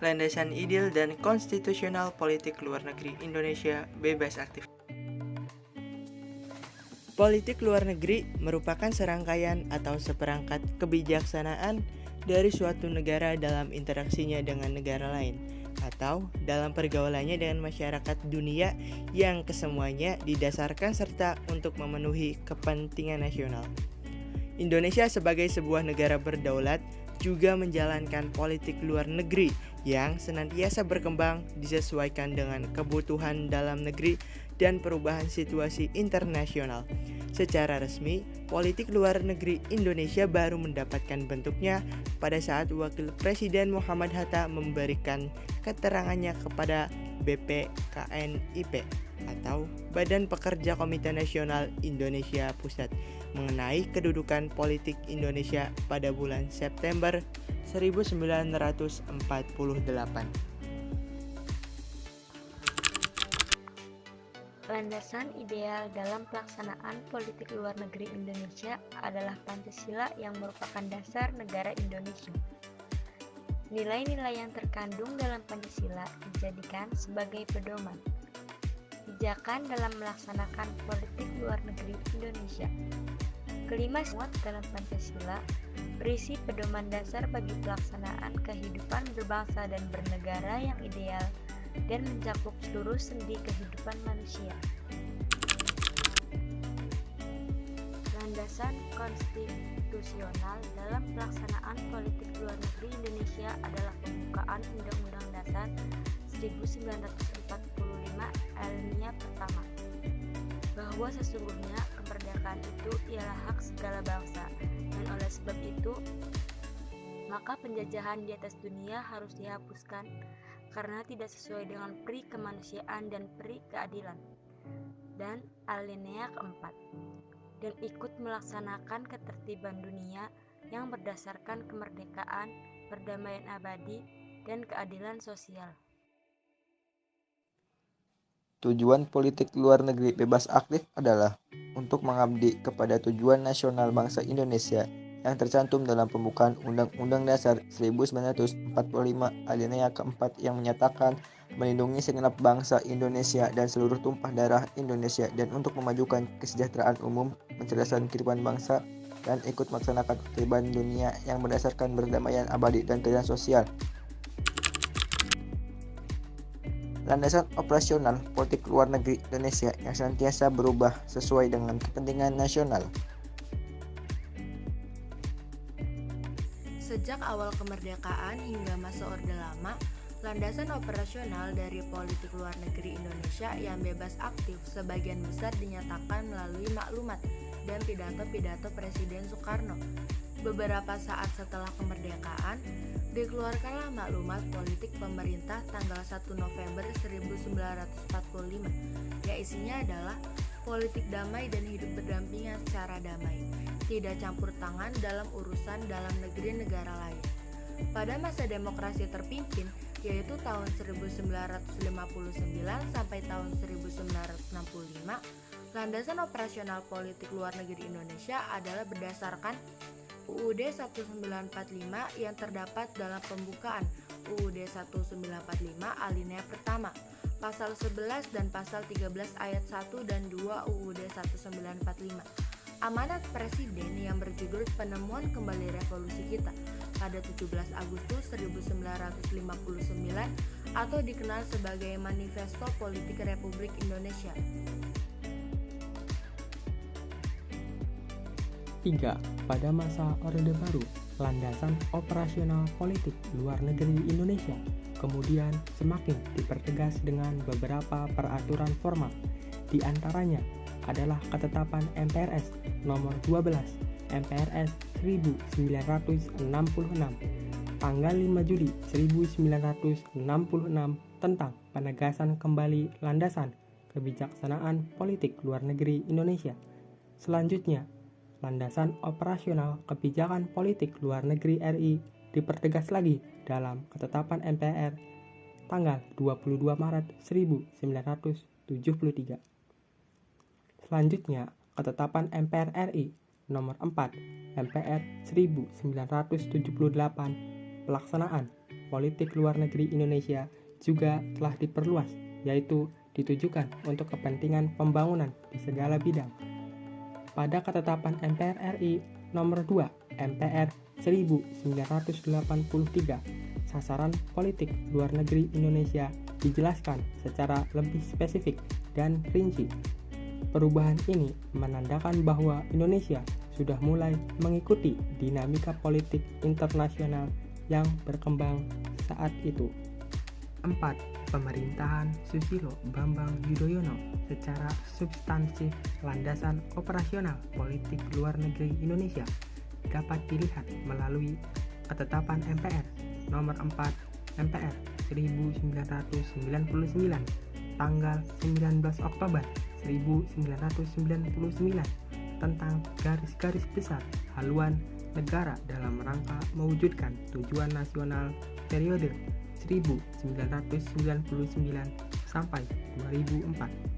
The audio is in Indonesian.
landasan ideal dan konstitusional politik luar negeri Indonesia bebas aktif. Politik luar negeri merupakan serangkaian atau seperangkat kebijaksanaan dari suatu negara dalam interaksinya dengan negara lain atau dalam pergaulannya dengan masyarakat dunia yang kesemuanya didasarkan serta untuk memenuhi kepentingan nasional. Indonesia sebagai sebuah negara berdaulat juga menjalankan politik luar negeri yang senantiasa berkembang disesuaikan dengan kebutuhan dalam negeri dan perubahan situasi internasional. Secara resmi, politik luar negeri Indonesia baru mendapatkan bentuknya pada saat Wakil Presiden Muhammad Hatta memberikan keterangannya kepada BPKNIP atau Badan Pekerja Komite Nasional Indonesia Pusat mengenai kedudukan politik Indonesia pada bulan September 1948. Landasan ideal dalam pelaksanaan politik luar negeri Indonesia adalah Pancasila yang merupakan dasar negara Indonesia. Nilai-nilai yang terkandung dalam Pancasila dijadikan sebagai pedoman pijakan dalam melaksanakan politik luar negeri Indonesia. Kelima muat dalam Pancasila berisi pedoman dasar bagi pelaksanaan kehidupan berbangsa dan bernegara yang ideal dan mencakup seluruh sendi kehidupan manusia. Landasan konstitusional dalam pelaksanaan politik luar negeri Indonesia adalah pembukaan Undang-Undang Dasar 1945 alinea pertama, bahwa sesungguhnya kemerdekaan itu ialah hak segala bangsa, dan oleh sebab itu maka penjajahan di atas dunia harus dihapuskan karena tidak sesuai dengan peri kemanusiaan dan peri keadilan. Dan alinea keempat, dan ikut melaksanakan ketertiban dunia yang berdasarkan kemerdekaan, perdamaian abadi, dan keadilan sosial. Tujuan politik luar negeri bebas aktif adalah untuk mengabdi kepada tujuan nasional bangsa Indonesia yang tercantum dalam pembukaan Undang-Undang Dasar 1945 alinea keempat yang menyatakan melindungi segenap bangsa Indonesia dan seluruh tumpah darah Indonesia dan untuk memajukan kesejahteraan umum, mencerdaskan kehidupan bangsa, dan ikut melaksanakan ketertiban dunia yang berdasarkan perdamaian abadi dan keadilan sosial. Landasan operasional politik luar negeri Indonesia yang senantiasa berubah sesuai dengan kepentingan nasional. Sejak awal kemerdekaan hingga masa Orde Lama, landasan operasional dari politik luar negeri Indonesia yang bebas aktif sebagian besar dinyatakan melalui maklumat dan pidato-pidato Presiden Soekarno. Beberapa saat setelah kemerdekaan, dikeluarkanlah maklumat politik pemerintah tanggal 1 November 1945, yang isinya adalah politik damai dan hidup berdampingan secara damai, tidak campur tangan dalam urusan dalam negeri negara lain. Pada masa demokrasi terpimpin, yaitu tahun 1959 sampai tahun 1965, landasan operasional politik luar negeri Indonesia adalah berdasarkan UUD 1945 yang terdapat dalam pembukaan UUD 1945 alinea pertama, pasal 11 dan pasal 13 ayat 1 dan 2 UUD 1945. Amanat Presiden yang berjudul Penemuan Kembali Revolusi Kita pada 17 Agustus 1959 atau dikenal sebagai Manifesto Politik Republik Indonesia. 3. Pada masa Orde Baru, landasan operasional politik luar negeri Indonesia kemudian semakin dipertegas dengan beberapa peraturan formal. Di antaranya adalah ketetapan MPRS nomor 12 MPRS 1966 tanggal 5 Juli 1966 tentang penegasan kembali landasan kebijaksanaan politik luar negeri Indonesia. Selanjutnya, landasan operasional kebijakan politik luar negeri RI dipertegas lagi dalam ketetapan MPR tanggal 22 Maret 1973. Selanjutnya, ketetapan MPR RI nomor 4 MPR 1978 pelaksanaan politik luar negeri Indonesia juga telah diperluas, yaitu ditujukan untuk kepentingan pembangunan di segala bidang. Pada ketetapan MPR RI nomor 2 MPR 1983, sasaran politik luar negeri Indonesia dijelaskan secara lebih spesifik dan rinci. Perubahan ini menandakan bahwa Indonesia sudah mulai mengikuti dinamika politik internasional yang berkembang saat itu. 4. Pemerintahan Susilo Bambang Yudhoyono secara substansif landasan operasional politik luar negeri Indonesia dapat dilihat melalui ketetapan MPR nomor 4 MPR 1999 tanggal 19 Oktober 1999 tentang garis-garis besar haluan negara dalam rangka mewujudkan tujuan nasional periode 1999 sampai 2004.